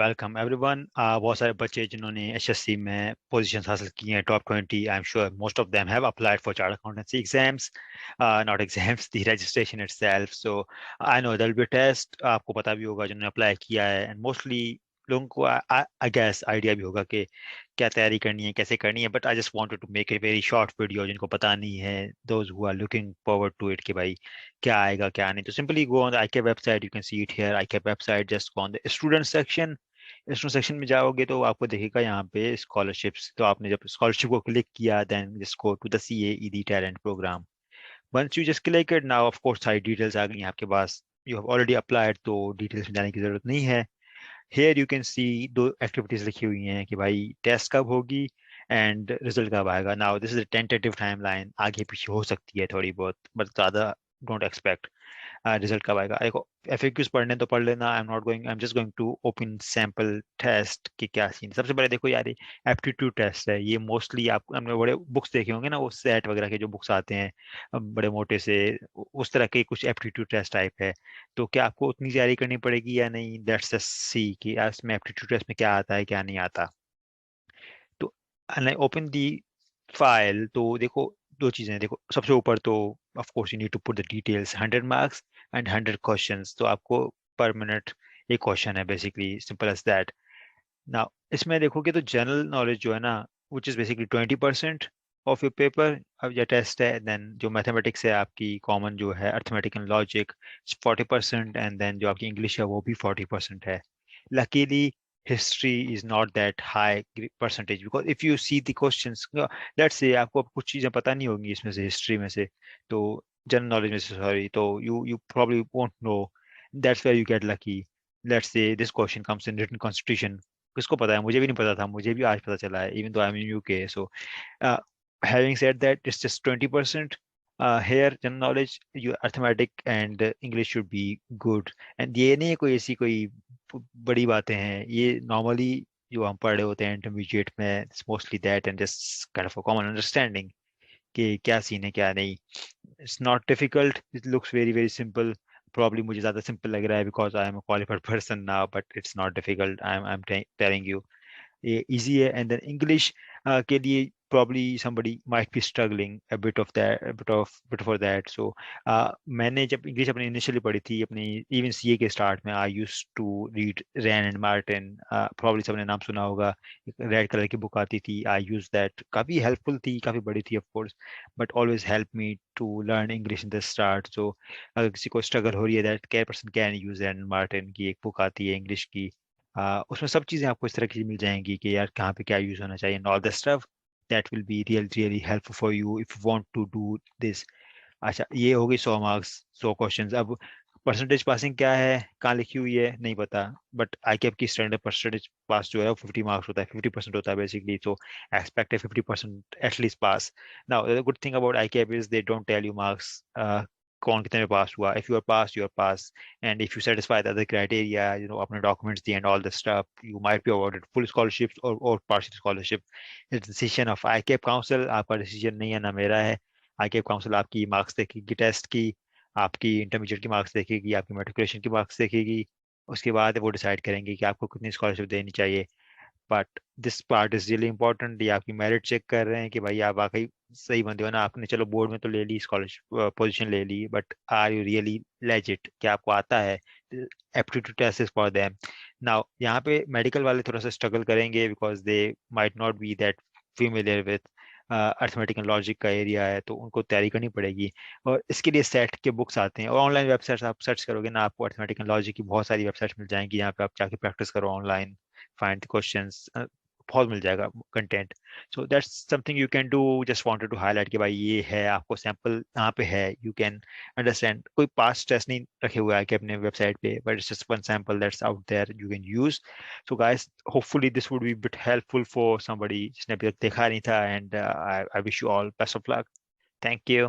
Welcome everyone. बहुत सारे बच्चे जिन्होंने एचएससी में पोजीशंस हासिल की हैं top 20, I am sure most of them have applied for chartered accountancy exams, not exams, the registration itself. So I know there will be test, आपको पता भी होगा जिन्होंने अप्लाई किया है, एंड मोस्टली लोगों को आई गेस आइडिया भी होगा कि क्या तैयारी करनी है, कैसे करनी है। But I just wanted to make a very short video, जिनको पता नहीं है, those who are looking forward to it, कि भाई क्या आएगा क्या नहीं। तो simply go on the ICAP website, you can see it here, ICAP website, just go on the student section. Student section में जाओगे तो आपको दिखेगा यहाँ पे स्कॉलरशिप्स। तो आपने जब स्कॉलरशिप को क्लिक किया, then just go to the CAED talent programme. Once you just click it, now of course सारी डिटेल्स आ गई हैं आपके पास। यू हैव ऑलरेडी अप्लाइड, तो डिटेल्स में जाने की जरूरत नहीं है। हेयर यू कैन सी दो एक्टिविटीज लिखी हुई हैं कि भाई टेस्ट कब होगी एंड रिजल्ट कब आएगा। Now this is tentative timeline, आगे पीछे हो सकती है थोड़ी बहुत, बट ज़्यादा डोंट एक्सपेक्ट। रिजल्ट कब आएगा देखो। FAQs पढ़ने तो पढ़ लेना, I am just going to open sample test की क्या सीन। सबसे पहले देखो यार, ये एप्टीट्यूड टेस्ट है। ये मोस्टली आप हमने बड़े बुक्स देखे होंगे ना, वो सेट वगैरह के जो बुक्स आते हैं बड़े मोटे से, उस तरह के कुछ एप्टीट्यूड टेस्ट टाइप है। तो क्या आपको उतनी तैयारी करनी पड़ेगी या नहीं, दैट्स जस्ट सी कि इसमें एप्टीट्यूड टेस्ट में क्या आता है क्या नहीं आता। तो ओपन दी फाइल, तो देखो दो चीजें हैं। देखो सबसे ऊपर तो of course you need to put the details, 100 marks and 100 questions. तो आपको पर मिनट एक क्वेश्चन है, basically simple as that. Now इसमें देखोगे तो जनरल नॉलेज जो है ना, which is basically 20% of your paper. अब यह टेस्ट है, देन जो मैथमेटिक्स है आपकी कॉमन जो है arithmetic and logic, 40%, and then जो आपकी इंग्लिश है वो भी 40% है। Luckily, history is not that high percentage, because if you see the questions, let's say आपको कुछ चीजें पता नहीं होंगी इसमें से, हिस्ट्री में से, तो जनरल नॉलेज में से, सॉरी, तो you probably won't know. That's where you get lucky. Let's say this question comes in written constitution. किसको पता है? मुझे भी नहीं पता था, मुझे भी आज पता चला है, even though I'm in UK. So uh, having said that, it's just 20%. Here general knowledge, you arithmetic and English should be good. And ये नहीं है कोई ऐसी कोई बड़ी बातें हैं, ये नॉर्मली जो हम पढ़े होते हैं इंटरमीडिएट में, mostly that and just kind of a common understanding कि क्या सीन है क्या नहीं। It's not difficult, it looks very very simple. Probably मुझे ज़्यादा सिंपल लग रहा है because I am a qualified person now, but it's not difficult, I am telling you, ये easy है। एंड देन इंग्लिश के लिए probably somebody might be struggling a bit of that, a bit for that. So मैंने जब English अपनी initially पढ़ी थी अपनी इवन CA के स्टार्ट में, I used to read Wren and Martin. Probably सबने नाम सुना होगा, रेड कलर की बुक आती थी, आई यूज दैट, काफ़ी हेल्पफुल थी, काफ़ी बड़ी थी of course, but always help me to learn English in the start. So अगर किसी को स्ट्रगल हो रही है, that care person can use Wren and Martin की एक बुक आती है इंग्लिश की। उसमें सब चीज़ें आपको इस तरह की मिल जाएंगी कि यार कहाँ पे क्या यूज़ होना चाहिए, all the stuff that will be really helpful for you if you want to do this. अच्छा, ये हो गई 100 मार्क्स, 100 क्वेश्चंस। अब परसेंटेज पासिंग क्या है, कहाँ लिखी हुई है नहीं पता, बट ICAP की स्टैंडर्ड परसेंटेज पास जो है वो 50 मार्क्स होता है, 50% होता है बेसिकली। तो एक्सपेक्ट है 50% at least pass. Now the good thing about ICAP is they don't tell you marks कौन कितने में पास हुआ। If you are pass you are pass, and if you satisfy the other criteria, अपने documents दिए and all the stuff, you might be awarded full scholarship और partial scholarship. It's decision of ICAP council, आपका डिसीजन नहीं है ना मेरा है। ICAP काउंसिल आपकी मार्क्स देखेगी टेस्ट की, आपकी इंटरमीडिएट की मार्क्स देखेगी, आपकी मेट्रिकुलेशन की मार्क्स देखेगी, उसके बाद वो डिसाइड करेंगे कि आपको कितनी स्कॉलरशिप देनी चाहिए। But this part is really important, ये आपकी मेरिट चेक कर रहे हैं कि भाई आप वाकई सही बंदे हो ना। आपने चलो बोर्ड में तो ले ली स्कॉलरशिप पोजीशन ले ली, but are you really legit, क्या आपको आता है। Aptitude test is for them. Now यहाँ पे मेडिकल वाले थोड़ा सा स्ट्रगल करेंगे because they might not be that familiar with arithmetic and logic का एरिया है, तो उनको तैयारी करनी पड़ेगी। और इसके लिए सेट के बुक्स आते हैं, और ऑनलाइन वेबसाइट्स आप सर्च करोगे ना, आपको अर्थमेटिक एंड लॉजिक की बहुत सारी वेबसाइट्स मिल जाएंगी, यहाँ पे आप जाके प्रैक्टिस करो ऑनलाइन, फाइंड द क्वेश्चंस, बहुत मिल जाएगा content. So that's something you can do. Just wanted to highlight कि भाई ये है, आपको सैंपल यहाँ पे है, यू कैन अंडरस्टैंड। कोई पास टेस्ट नहीं रखे हुआ है कि अपने वेबसाइट पे, but it's just one sample that's out there you can use. So guys, hopefully this would be bit helpful for somebody जिसने अभी तक देखा नहीं था, and I wish you all best of luck. Thank you.